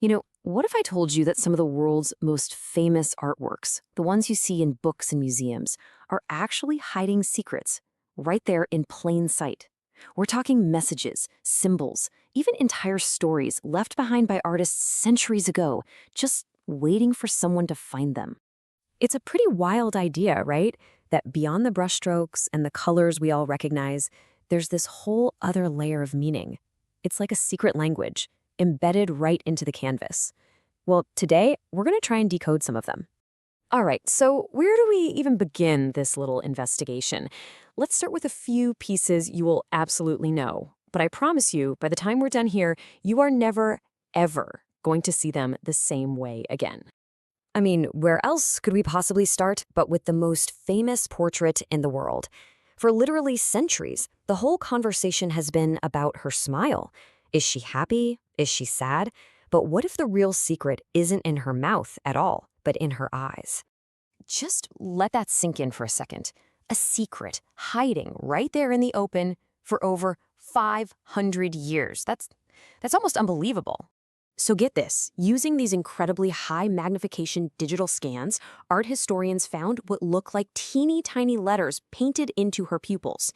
What if I told you that some of the world's most famous artworks, the ones you see in books and museums, are actually hiding secrets right there in plain sight? We're talking messages, symbols, even entire stories left behind by artists centuries ago, just waiting for someone to find them. It's a pretty wild idea, right? That beyond the brushstrokes and the colors we all recognize, there's this whole other layer of meaning. It's like a secret language, embedded right into the canvas. Well, today, we're going to try and decode some of them. All right, so where do we even begin this little investigation? Let's start with a few pieces you will absolutely know. But I promise you, by the time we're done here, you are never, ever going to see them the same way again. I mean, where else could we possibly start but with the most famous portrait in the world? For literally centuries, the whole conversation has been about her smile. Is she happy? Is she sad? But what if the real secret isn't in her mouth at all, but in her eyes? Just let that sink in for a second. A secret hiding right there in the open for over 500 years. That's almost unbelievable. So get this, using these incredibly high magnification digital scans, art historians found what look like teeny tiny letters painted into her pupils.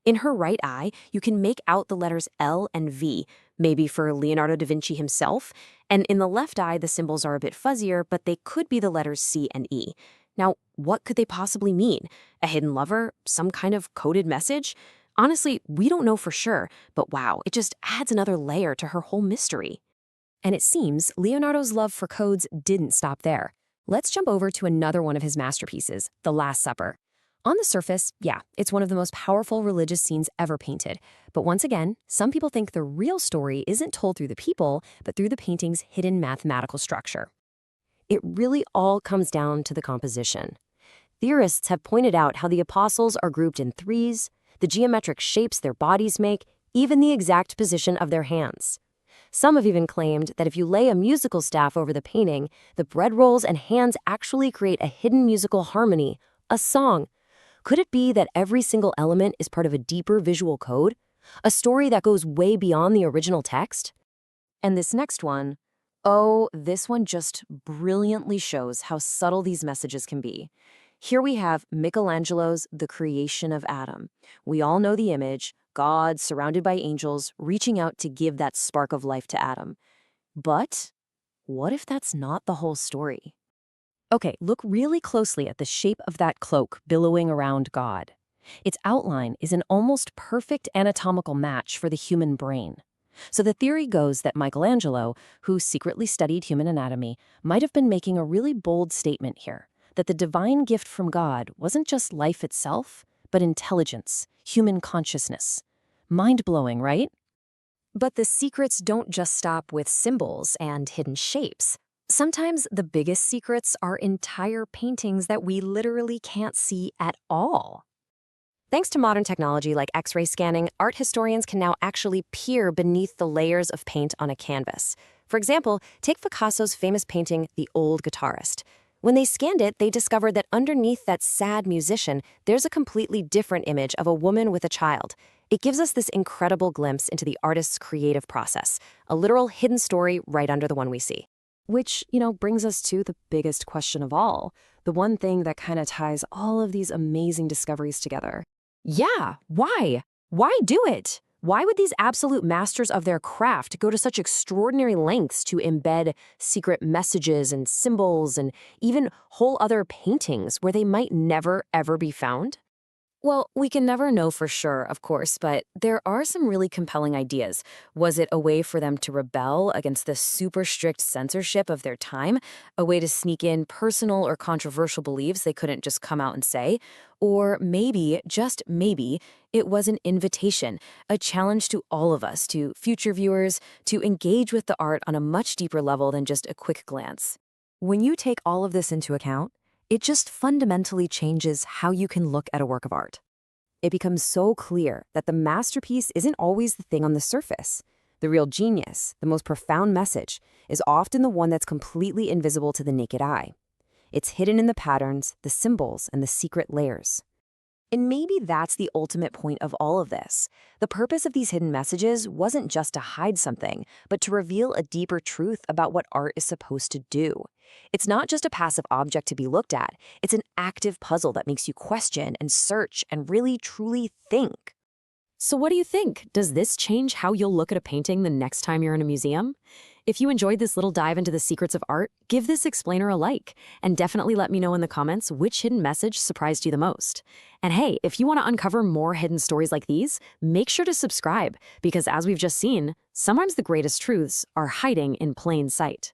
In her right eye, you can make out the letters L and V, maybe for Leonardo da Vinci himself, and in the left eye, the symbols are a bit fuzzier, but they could be the letters C and E. Now, what could they possibly mean? A hidden lover? Some kind of coded message? Honestly, we don't know for sure, but wow, it just adds another layer to her whole mystery. And it seems Leonardo's love for codes didn't stop there. Let's jump over to another one of his masterpieces, The Last Supper. On the surface, yeah, it's one of the most powerful religious scenes ever painted. But once again, some people think the real story isn't told through the people, but through the painting's hidden mathematical structure. It really all comes down to the composition. Theorists have pointed out how the apostles are grouped in threes, the geometric shapes their bodies make, even the exact position of their hands. Some have even claimed that if you lay a musical staff over the painting, the bread rolls and hands actually create a hidden musical harmony, a song. Could it be that every single element is part of a deeper visual code? A story that goes way beyond the original text? And this next one, oh, this one just brilliantly shows how subtle these messages can be. Here we have Michelangelo's The Creation of Adam. We all know the image, God surrounded by angels reaching out to give that spark of life to Adam. But what if that's not the whole story? Okay, look really closely at the shape of that cloak billowing around God. Its outline is an almost perfect anatomical match for the human brain. So the theory goes that Michelangelo, who secretly studied human anatomy, might have been making a really bold statement here, that the divine gift from God wasn't just life itself, but intelligence, human consciousness. Mind-blowing, right? But the secrets don't just stop with symbols and hidden shapes. Sometimes the biggest secrets are entire paintings that we literally can't see at all. Thanks to modern technology like X-ray scanning, art historians can now actually peer beneath the layers of paint on a canvas. For example, take Picasso's famous painting, The Old Guitarist. When they scanned it, they discovered that underneath that sad musician, there's a completely different image of a woman with a child. It gives us this incredible glimpse into the artist's creative process, a literal hidden story right under the one we see. Which, brings us to the biggest question of all, the one thing that kind of ties all of these amazing discoveries together. Yeah, why? Why do it? Why would these absolute masters of their craft go to such extraordinary lengths to embed secret messages and symbols and even whole other paintings where they might never, ever be found? Well, we can never know for sure, of course, but there are some really compelling ideas. Was it a way for them to rebel against the super strict censorship of their time? A way to sneak in personal or controversial beliefs they couldn't just come out and say? Or maybe, just maybe, it was an invitation, a challenge to all of us, to future viewers, to engage with the art on a much deeper level than just a quick glance. When you take all of this into account, it just fundamentally changes how you can look at a work of art. It becomes so clear that the masterpiece isn't always the thing on the surface. The real genius, the most profound message, is often the one that's completely invisible to the naked eye. It's hidden in the patterns, the symbols, and the secret layers. And maybe that's the ultimate point of all of this. The purpose of these hidden messages wasn't just to hide something, but to reveal a deeper truth about what art is supposed to do. It's not just a passive object to be looked at, it's an active puzzle that makes you question and search and really truly think. So what do you think? Does this change how you'll look at a painting the next time you're in a museum? If you enjoyed this little dive into the secrets of art, give this explainer a like, and definitely let me know in the comments which hidden message surprised you the most. And hey, if you want to uncover more hidden stories like these, make sure to subscribe, because as we've just seen, sometimes the greatest truths are hiding in plain sight.